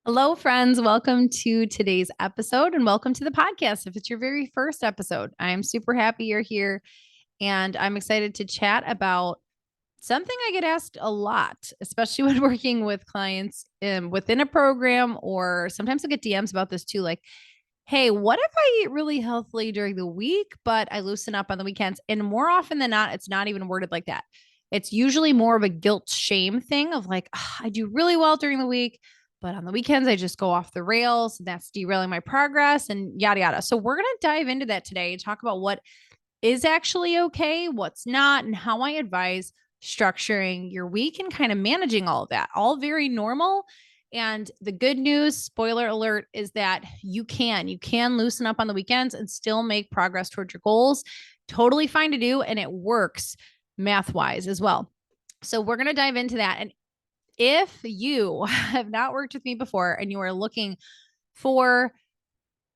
Hello, friends. Welcome to today's episode and welcome to the podcast. If it's your very first episode, I'm super happy you're here and I'm excited to chat about something I get asked a lot, especially when working with clients within a program, or sometimes I get DMs about this too. Like, hey, what if I eat really healthily during the week, but I loosen up on the weekends? And more often than not, it's not even worded like that. It's usually more of a guilt shame thing of like, I do really well during the week, but on the weekends, I just go off the rails. And that's derailing my progress and yada, yada. So we're going to dive into that today and talk about what is actually okay, what's not, and how I advise structuring your week and kind of managing all of that. All very normal. And the good news, spoiler alert, is that you can loosen up on the weekends and still make progress towards your goals. Totally fine to do. And it works math wise as well. So we're going to dive into that. And if you have not worked with me before and you are looking for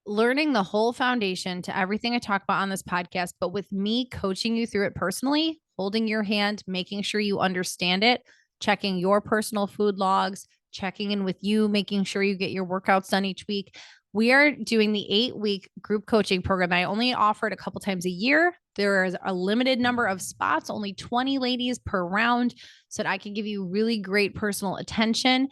learning the whole foundation to everything I talk about on this podcast, but with me coaching you through it personally, holding your hand, making sure you understand it, checking your personal food logs, checking in with you, making sure you get your workouts done each week. We are doing the 8-week group coaching program. I only offer it a couple times a year. There is a limited number of spots, only 20 ladies per round, so that I can give you really great personal attention.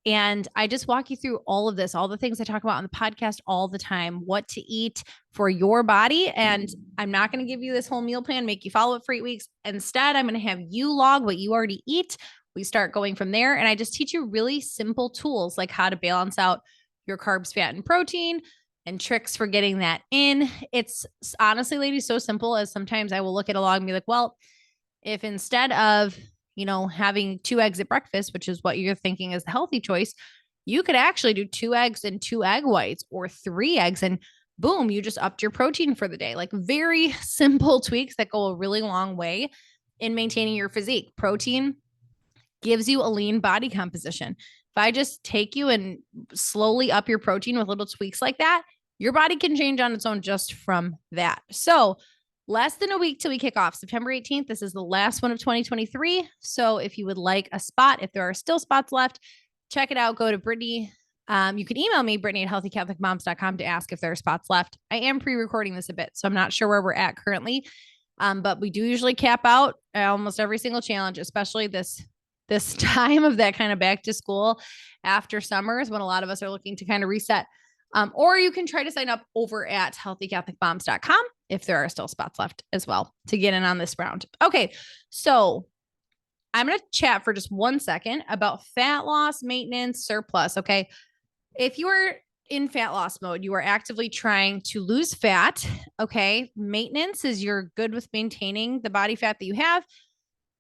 And I just walk you through all of this, all the things I talk about on the podcast all the time, what to eat for your body. And I'm not going to give you this whole meal plan, make you follow it for 8 weeks. Instead, I'm going to have you log what you already eat. We start going from there. And I just teach you really simple tools like how to balance out your carbs, fat, and protein and tricks for getting that in. It's honestly, ladies, so simple as sometimes I will look at a log and be like, well, if instead of having 2 eggs at breakfast, which is what you're thinking is the healthy choice, you could actually do 2 eggs and 2 egg whites or 3 eggs, and boom, you just upped your protein for the day. Like very simple tweaks that go a really long way in maintaining your physique. Protein gives you a lean body composition. If I just take you and slowly up your protein with little tweaks like that, your body can change on its own just from that. So less than a week till we kick off September 18th. This is the last one of 2023. So if you would like a spot, if there are still spots left, check it out. Go to Brittany. You can email me, Brittany at healthycatholicmoms.com, to ask if there are spots left. I am pre-recording this a bit, so I'm not sure where we're at currently. But we do usually cap out almost every single challenge, especially this time of that kind of back to school after summers when a lot of us are looking to kind of reset. Or you can try to sign up over at healthycatholicmoms.com if there are still spots left as well to get in on this round. Okay, so I'm going to chat for just 1 second about fat loss, maintenance, surplus. Okay, if you are in fat loss mode, you are actively trying to lose fat. Okay, maintenance is you're good with maintaining the body fat that you have.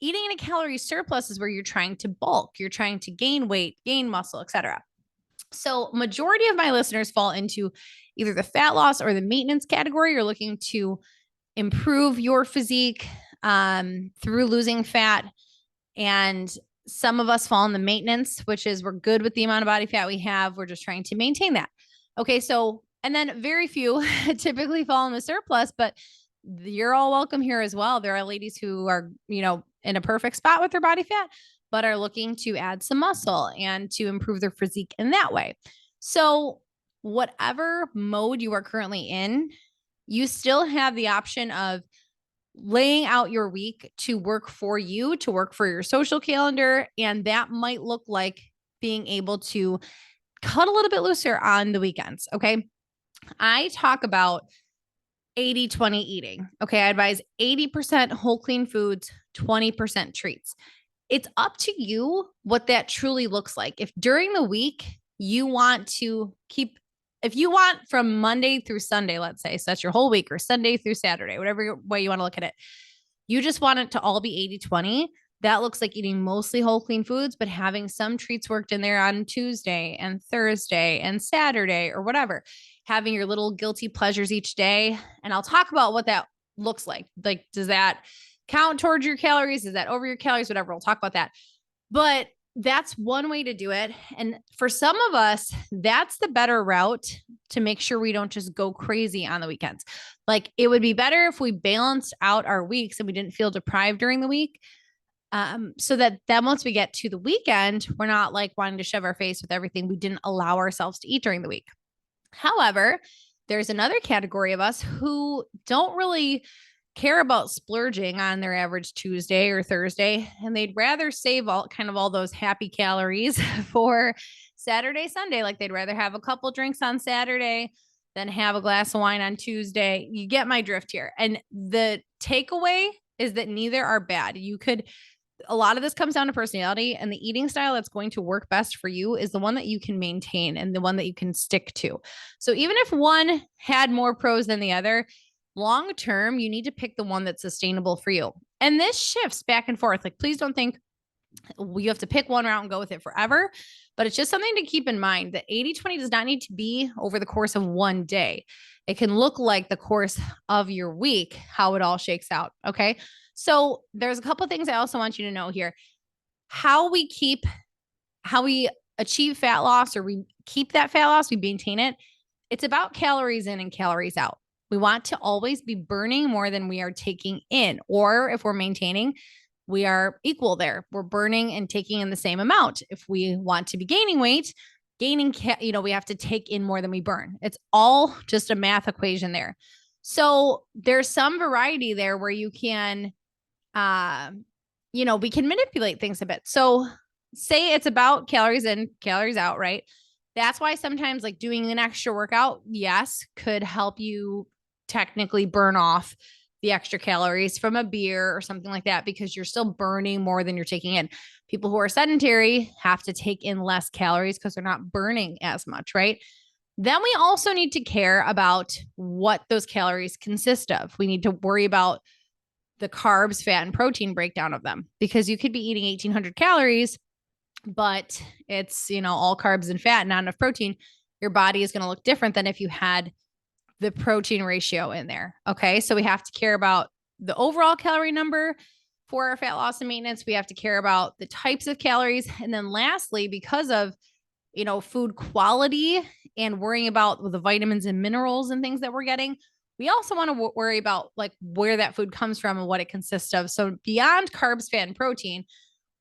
Eating in a calorie surplus is where you're trying to bulk, you're trying to gain weight, gain muscle, etc. So majority of my listeners fall into either the fat loss or the maintenance category. You're looking to improve your physique through losing fat. And some of us fall in the maintenance, which is we're good with the amount of body fat we have. We're just trying to maintain that. Okay. So, and then very few typically fall in the surplus, but you're all welcome here as well. There are ladies who are, in a perfect spot with their body fat, but are looking to add some muscle and to improve their physique in that way. So whatever mode you are currently in, you still have the option of laying out your week to work for you, to work for your social calendar. And that might look like being able to cut a little bit looser on the weekends. Okay. I talk about 80-20 eating. Okay. I advise 80% whole clean foods, 20% treats. It's up to you what that truly looks like. If during the week you want to keep, if you want from Monday through Sunday, let's say, so that's your whole week, or Sunday through Saturday, whatever way you want to look at it, you just want it to all be 80-20. That looks like eating mostly whole clean foods, but having some treats worked in there on Tuesday and Thursday and Saturday or whatever, having your little guilty pleasures each day. And I'll talk about what that looks like. Like, does that count towards your calories? Is that over your calories? Whatever. We'll talk about that. But that's one way to do it. And for some of us, that's the better route to make sure we don't just go crazy on the weekends. Like, it would be better if we balanced out our weeks and we didn't feel deprived during the week. So that then once we get to the weekend, we're not like wanting to shove our face with everything we didn't allow ourselves to eat during the week. However, there's another category of us who don't really care about splurging on their average Tuesday or Thursday, and they'd rather save all those happy calories for Saturday, Sunday. Like they'd rather have a couple drinks on Saturday than have a glass of wine on Tuesday. You get my drift here. And the takeaway is that neither are bad. A lot of this comes down to personality, and the eating style that's going to work best for you is the one that you can maintain and the one that you can stick to. So even if one had more pros than the other, long term, you need to pick the one that's sustainable for you. And this shifts back and forth. Like, please don't think you have to pick one route and go with it forever, but it's just something to keep in mind that 80-20 does not need to be over the course of one day. It can look like the course of your week, how it all shakes out. Okay. So there's a couple of things I also want you to know here. How we achieve fat loss, or we keep that fat loss, we maintain it. It's about calories in and calories out. We want to always be burning more than we are taking in, or if we're maintaining, we are equal there. We're burning and taking in the same amount. If we want to be gaining weight, we have to take in more than we burn. It's all just a math equation there. So there's some variety there where you can, we can manipulate things a bit. So say it's about calories in, calories out, right? That's why sometimes like doing an extra workout, yes, could help you technically burn off the extra calories from a beer or something like that, because you're still burning more than you're taking in. People who are sedentary have to take in less calories because they're not burning as much, right? Then we also need to care about what those calories consist of. We need to worry about the carbs, fat, and protein breakdown of them, because you could be eating 1,800 calories, but it's, all carbs and fat, not enough protein. Your body is going to look different than if you had the protein ratio in there. Okay. So we have to care about the overall calorie number for our fat loss and maintenance. We have to care about the types of calories. And then lastly, because of, food quality and worrying about the vitamins and minerals and things that we're getting, we also want to worry about like where that food comes from and what it consists of. So beyond carbs, fat, and protein,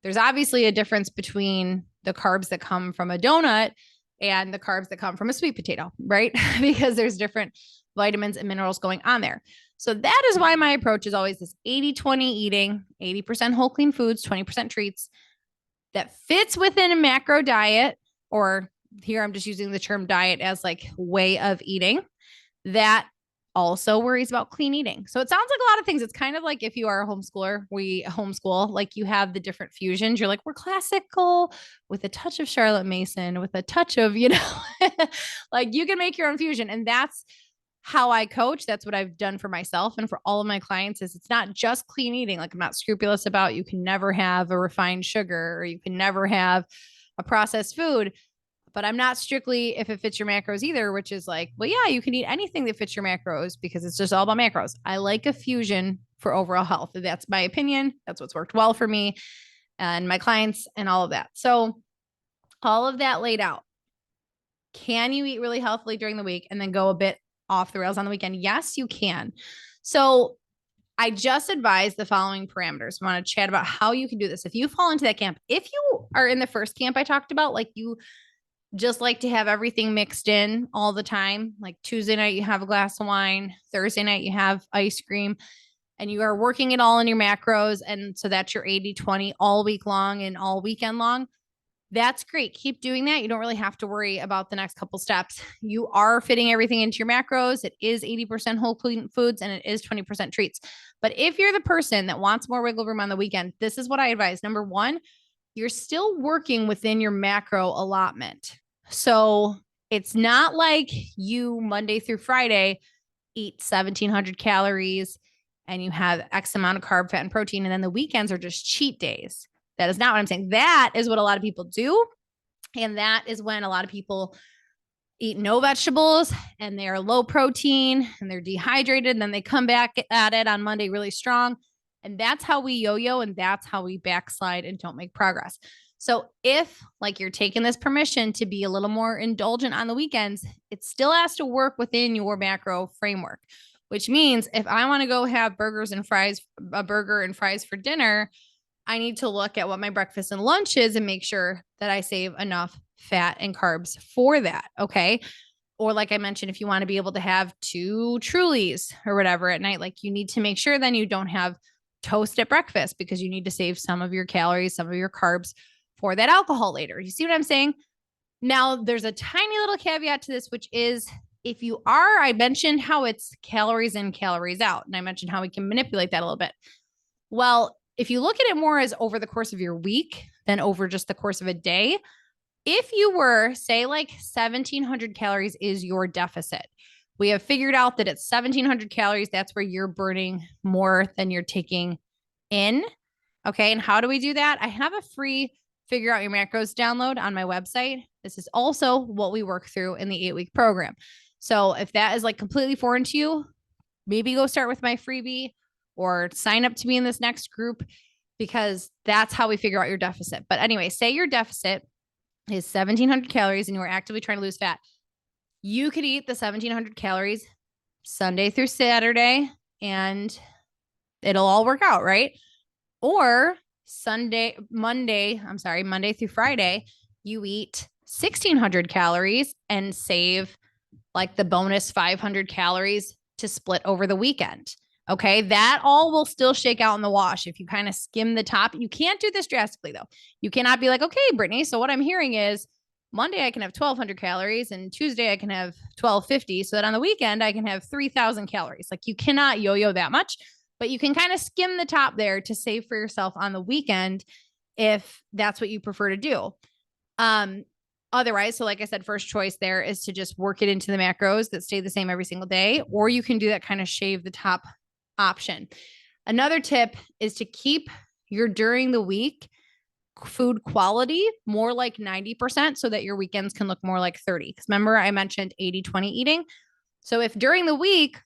there's obviously a difference between the carbs that come from a donut and the carbs that come from a sweet potato, right? Because there's different vitamins and minerals going on there. So that is why my approach is always this 80-20 eating, 80% whole clean foods, 20% treats, that fits within a macro diet, or here I'm just using the term diet as like way of eating, that also worries about clean eating. So it sounds like a lot of things. It's kind of like if you are a homeschooler, we homeschool, like you have the different fusions. You're like, we're classical with a touch of Charlotte Mason, with a touch of, like you can make your own fusion. And that's how I coach. That's what I've done for myself and for all of my clients. Is it's not just clean eating. Like I'm not scrupulous about, you can never have a refined sugar, or you can never have a processed food. But I'm not strictly if it fits your macros either, which is like, well, yeah, you can eat anything that fits your macros because it's just all about macros. I like a fusion for overall health. That's my opinion. That's what's worked well for me and my clients and all of that. So all of that laid out. Can you eat really healthily during the week and then go a bit off the rails on the weekend? Yes, you can. So I just advise the following parameters. I want to chat about how you can do this. If you fall into that camp, if you are in the first camp I talked about, like you just like to have everything mixed in all the time. Like Tuesday night, you have a glass of wine. Thursday night, you have ice cream, and you are working it all in your macros. And so that's your 80-20 all week long and all weekend long. That's great. Keep doing that. You don't really have to worry about the next couple steps. You are fitting everything into your macros. It is 80% whole clean foods and it is 20% treats. But if you're the person that wants more wiggle room on the weekend, this is what I advise. Number one, you're still working within your macro allotment. So it's not like you Monday through Friday eat 1,700 calories and you have X amount of carb, fat, and protein. And then the weekends are just cheat days. That is not what I'm saying. That is what a lot of people do. And that is when a lot of people eat no vegetables and they're low protein and they're dehydrated. And then they come back at it on Monday really strong. And that's how we yo-yo, and that's how we backslide and don't make progress. So if like you're taking this permission to be a little more indulgent on the weekends, it still has to work within your macro framework, which means if I want to go have a burger and fries for dinner, I need to look at what my breakfast and lunch is and make sure that I save enough fat and carbs for that. Okay. Or like I mentioned, if you want to be able to have 2 Trulies or whatever at night, like you need to make sure then you don't have toast at breakfast because you need to save some of your calories, some of your carbs for that alcohol later. You see what I'm saying? Now, there's a tiny little caveat to this, which is if you are, I mentioned how it's calories in, calories out. And I mentioned how we can manipulate that a little bit. Well, if you look at it more as over the course of your week than over just the course of a day, if you were, say, like 1,700 calories is your deficit, we have figured out that at 1,700 calories, that's where you're burning more than you're taking in. Okay. And how do we do that? I have a free figure out your macros download on my website. This is also what we work through in the 8-week program. So if that is like completely foreign to you, maybe go start with my freebie or sign up to be in this next group because that's how we figure out your deficit. But anyway, say your deficit is 1,700 calories and you are actively trying to lose fat. You could eat the 1,700 calories Sunday through Saturday and it'll all work out, right? Or Monday through Friday, you eat 1,600 calories and save like the bonus 500 calories to split over the weekend. Okay. That all will still shake out in the wash. If you kind of skim the top, you can't do this drastically though. You cannot be like, okay, Brittany. So what I'm hearing is Monday I can have 1,200 calories and Tuesday I can have 1,250. So that on the weekend I can have 3,000 calories. Like you cannot yo-yo that much, but you can kind of skim the top there to save for yourself on the weekend if that's what you prefer to do. Otherwise, so like I said, first choice there is to just work it into the macros that stay the same every single day, or you can do that kind of shave the top option. Another tip is to keep your during the week food quality more like 90% so that your weekends can look more like 30. Because remember, I mentioned 80-20 eating. So if during the week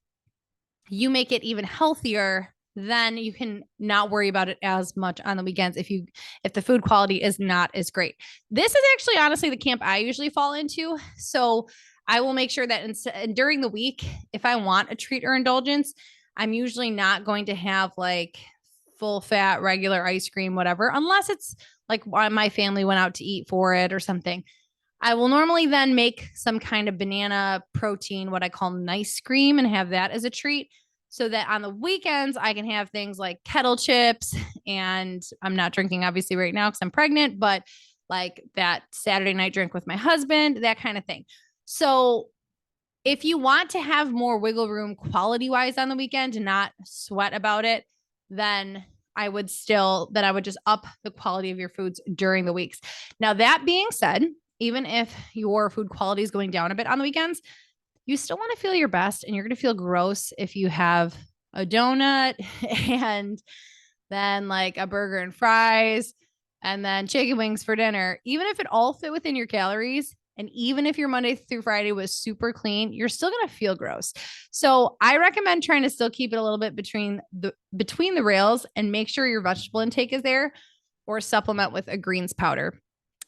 you make it even healthier, then you can not worry about it as much on the weekends if the food quality is not as great. This is actually honestly the camp I usually fall into. So I will make sure that during the week, if I want a treat or indulgence, I'm usually not going to have like full fat, regular ice cream, whatever, unless it's like my family went out to eat for it or something. I will normally then make some kind of banana protein, what I call nice cream, and have that as a treat so that on the weekends I can have things like kettle chips. And I'm not drinking obviously right now because I'm pregnant, but like that Saturday night drink with my husband, that kind of thing. So if you want to have more wiggle room quality wise on the weekend and not sweat about it, then I would just up the quality of your foods during the weeks. Now, that being said, even if your food quality is going down a bit on the weekends, you still want to feel your best, and you're going to feel gross if you have a donut and then like a burger and fries and then chicken wings for dinner. Even if it all fit within your calories, and even if your Monday through Friday was super clean, you're still going to feel gross. So I recommend trying to still keep it a little bit between the rails and make sure your vegetable intake is there, or supplement with a greens powder.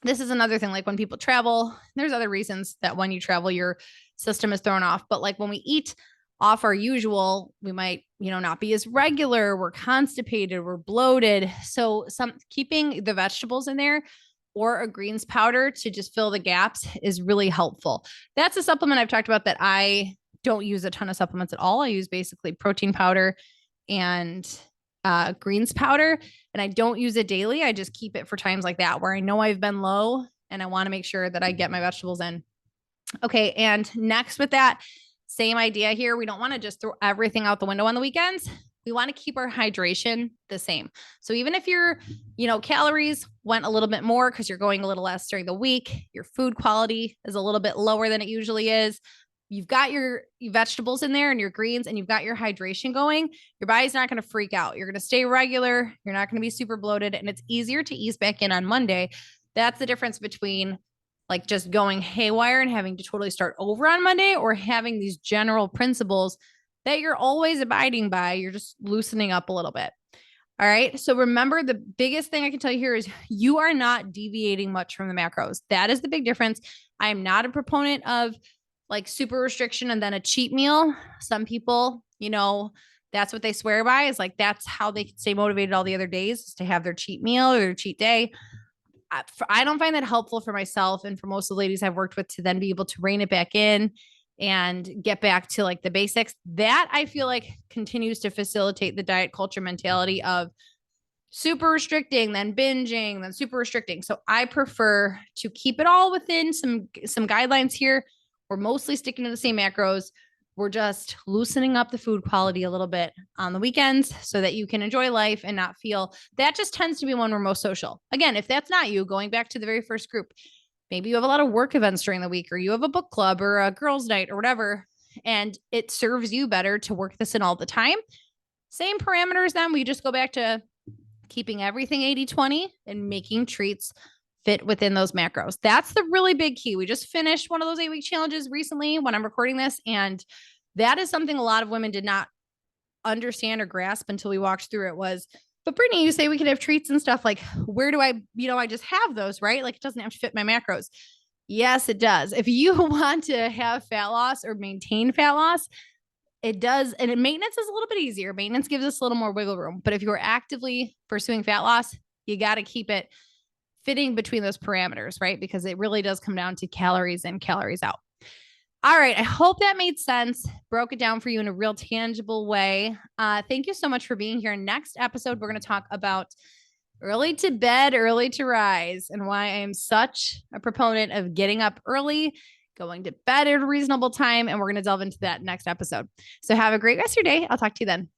This is another thing, like when people travel, there's other reasons that when you travel, your system is thrown off. But like when we eat off our usual, we might, not be as regular. We're constipated, we're bloated. So keeping the vegetables in there or a greens powder to just fill the gaps is really helpful. That's a supplement I've talked about that I don't use a ton of supplements at all. I use basically protein powder and greens powder, and I don't use it daily. I just keep it for times like that where I know I've been low and I want to make sure that I get my vegetables in. Okay. And next with that, same idea here. We don't want to just throw everything out the window on the weekends. We want to keep our hydration the same. So even if your, calories went a little bit more because you're going a little less during the week, your food quality is a little bit lower than it usually is. You've got your vegetables in there and your greens, and you've got your hydration going. Your body's not going to freak out. You're going to stay regular. You're not going to be super bloated, and it's easier to ease back in on Monday. That's the difference between like just going haywire and having to totally start over on Monday, or having these general principles that you're always abiding by. You're just loosening up a little bit. All right. So remember, the biggest thing I can tell you here is you are not deviating much from the macros. That is the big difference. I am not a proponent of like super restriction and then a cheat meal. Some people, That's what they swear by, is like, that's how they can stay motivated all the other days, is to have their cheat meal or their cheat day. I don't find that helpful for myself and for most of the ladies I've worked with, to then be able to rein it back in and get back to like the basics. That I feel like continues to facilitate the diet culture mentality of super restricting, then binging, then super restricting. So I prefer to keep it all within some guidelines here. We're mostly sticking to the same macros. We're just loosening up the food quality a little bit on the weekends so that you can enjoy life and not feel that. Just tends to be when we're most social. Again, if that's not you, going back to the very first group, maybe you have a lot of work events during the week, or you have a book club or a girls' night or whatever, and it serves you better to work this in all the time. Same parameters, then we just go back to keeping everything 80-20 and making treats fit within those macros. That's the really big key. We just finished one of those 8-week challenges recently when I'm recording this, and that is something a lot of women did not understand or grasp until we walked through it. Was, but Brittany, you say we can have treats and stuff. Like, where do I, I just have those, right? Like, it doesn't have to fit my macros. Yes, it does. If you want to have fat loss or maintain fat loss, it does. And maintenance is a little bit easier. Maintenance gives us a little more wiggle room. But if you're actively pursuing fat loss, you got to keep it fitting between those parameters, right? Because it really does come down to calories in, calories out. All right. I hope that made sense. Broke it down for you in a real tangible way. Thank you so much for being here. Next episode, we're going to talk about early to bed, early to rise, and why I am such a proponent of getting up early, going to bed at a reasonable time. And we're going to delve into that next episode. So have a great rest of your day. I'll talk to you then.